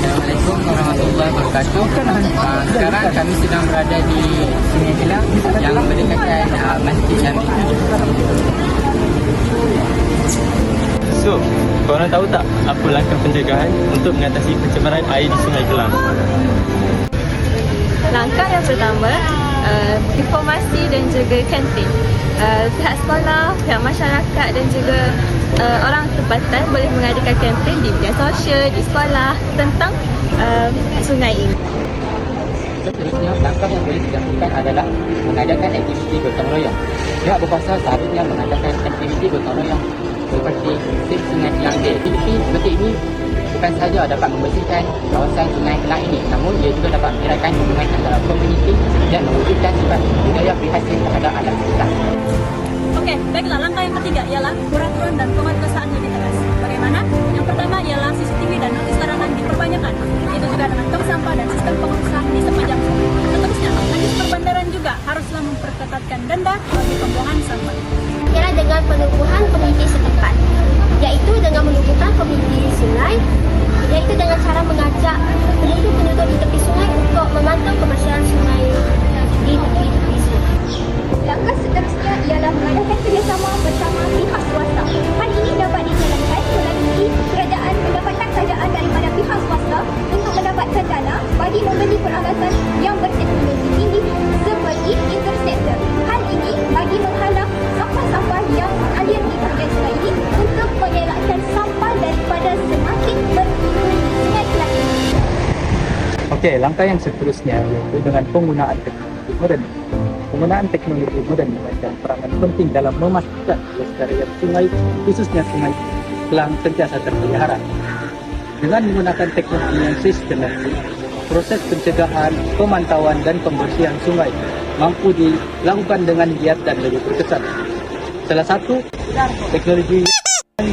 Assalamualaikum warahmatullahi wabarakatuh. Sekarang kami sedang berada di Sungai Kelang yang berdekatan Masjid Jami. So, korang tahu tak apa langkah pencegahan untuk mengatasi pencemaran air di Sungai Kelang? Langkah yang pertama, informasi dan juga kampeen. Pihak sekolah, pihak masyarakat dan juga orang tempatan boleh mengadakan kampeen di media sosial, di sekolah tentang sungai ini. Seterusnya, langkah yang boleh dilakukan adalah mengadakan aktiviti gotong royong. Pihak berkuasa seharusnya mengadakan aktiviti gotong royong seperti Sip Sungai Kelang Day. Aktiviti seperti ini bukan sahaja dapat membersihkan kawasan Sungai Kelang ini, namun ia juga dapat mengeratkan hubungan antara komuniti dan mewujudkan sifat budaya prihatin terhadap alam sekitar. Okey, baiklah. Langkah yang ketiga ialah peraturan dan penguatkuasaan lebih tegas. Bagaimana? Yang pertama ialah CCTV dan notis larangan diperbanyakkan. Itu juga dengan tong sampah dan sistem pengurusan di sepanjang sungai. Seterusnya, majlis perbandaran juga haruslah memperketatkan denda bagi pembuangan sampah. Ialah dengan penubuhan komuniti setempat, iaitu dengan menumbuhkan komuniti sungai, iaitu dengan cara mengajak penduduk-penduduk di tepi sungai untuk memantau kebersihan sungai di tepi-tepi sungai. Langkah seterusnya ialah mengadakan kerjasama bersama pihak swasta. Hal ini dapat dijalankan melalui kerajaan mendapatkan kerajaan daripada pihak swasta untuk mendapatkan dana bagi membeli peralatan yang berteknologi tinggi seperti interceptor. Hal ini bagi menghalang sampah-sampah yang mengalir di bahagian sungai ini untuk mengelakkan sampah daripada semakin berkumpul di Sungai Kelang ini. Okey, langkah yang seterusnya iaitu dengan penggunaan teknologi moden. Penggunaan teknologi moden memberikan peranan penting dalam memastikan kelestarian sungai, khususnya Sungai Kelang sentiasa terpelihara. Dengan menggunakan teknologi yang sistematik, proses pencegahan, pemantauan dan pembersihan sungai mampu dilakukan dengan giat dan lebih berkesan. Salah satu teknologi yang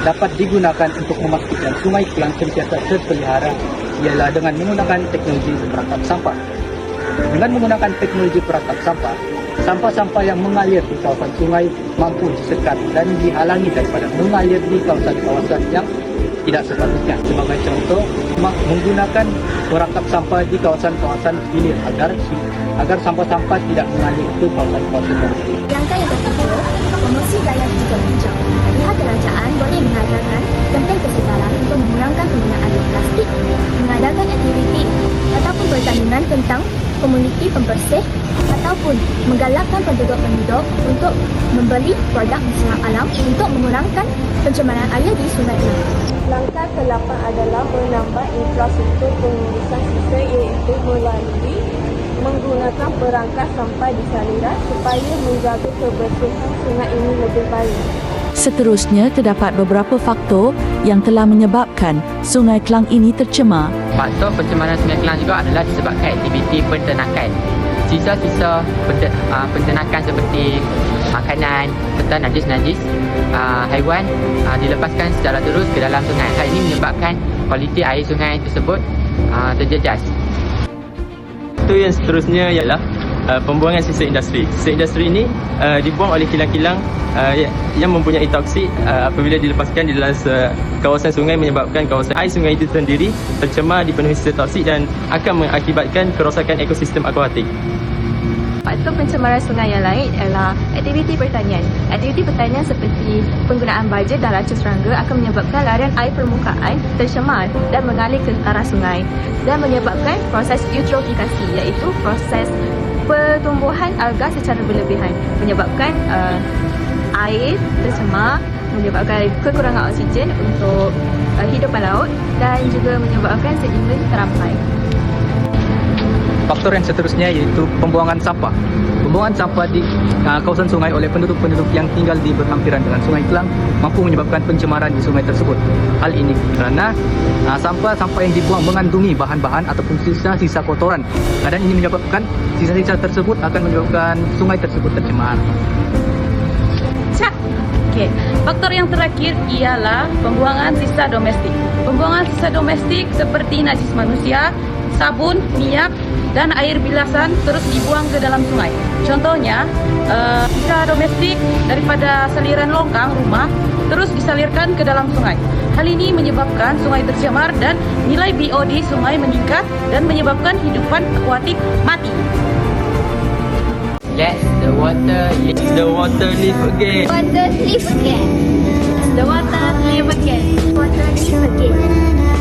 dapat digunakan untuk memastikan Sungai Kelang sentiasa terpelihara ialah dengan menggunakan teknologi perangkap sampah. Dengan menggunakan teknologi perangkap sampah, sampah-sampah yang mengalir di kawasan sungai mampu disekat dan dihalangi daripada mengalir di kawasan-kawasan yang tidak sepatutnya. Sebagai contoh, menggunakan perangkap sampah di kawasan-kawasan hilir agar sampah-sampah tidak mengalir ke kawasan-kawasan tersebut. Langkah yang ketiga, promosi gaya digital hijau. Pihak kerajaan boleh mengadakan kempen kesedaran untuk mengurangkan penggunaan plastik, mengadakan aktiviti ataupun pertandingan tentang komuniti pembersih ataupun menggalakkan penduduk-penduduk untuk membeli produk bersama alam untuk mengurangkan pencemaran air di Sungai Kelang. Langkah ke-8 adalah menambah infrastruktur pengurusan sisa iaitu melalui menggunakan perangkas sampah di saluran supaya menjaga kebersihan sungai ini lebih baik. Seterusnya, terdapat beberapa faktor yang telah menyebabkan Sungai Kelang ini tercemar. Faktor pencemaran Sungai Kelang juga adalah disebabkan aktiviti penternakan. Sisa-sisa penternakan seperti makanan serta najis-najis haiwan dilepaskan secara terus ke dalam sungai. Hal ini menyebabkan kualiti air sungai tersebut terjejas. Itu yang seterusnya ialah pembuangan sisa industri. Sisa industri ini dibuang oleh kilang-kilang yang mempunyai toksik apabila dilepaskan di dalam kawasan sungai, menyebabkan kawasan air sungai itu sendiri tercemar, dipenuhi sisa toksik dan akan mengakibatkan kerosakan ekosistem akuatik. Faktor pencemaran sungai yang lain adalah aktiviti pertanian. Aktiviti pertanian seperti penggunaan baja dan racun serangga akan menyebabkan larian air permukaan tercemar dan mengalir ke arah sungai dan menyebabkan proses eutrofikasi, iaitu proses pertumbuhan alga secara berlebihan, menyebabkan air tercemar, menyebabkan kekurangan oksigen untuk hidupan laut dan juga menyebabkan sedimen terampai. Faktor yang seterusnya iaitu pembuangan sampah. Pembuangan sampah di kawasan sungai oleh penduduk-penduduk yang tinggal di berhampiran dengan Sungai Klang mampu menyebabkan pencemaran di sungai tersebut. Hal ini kerana sampah-sampah yang dibuang mengandungi bahan-bahan ataupun sisa-sisa kotoran. Dan ini menyebabkan sisa-sisa tersebut akan menyebabkan sungai tersebut tercemar. Okey, faktor yang terakhir ialah pembuangan sisa domestik. Pembuangan sisa domestik seperti najis manusia, sabun, minyak dan air bilasan terus dibuang ke dalam sungai. Contohnya, sisa domestik daripada saliran longkang rumah terus disalirkan ke dalam sungai. Hal ini menyebabkan sungai tercemar dan nilai BO di sungai meningkat dan menyebabkan hidupan akuatik mati. Let's the water live. The water live again. Water live again. The water live again. Water live again.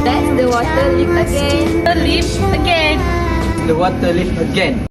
Let the water live again. Live again. The water live again.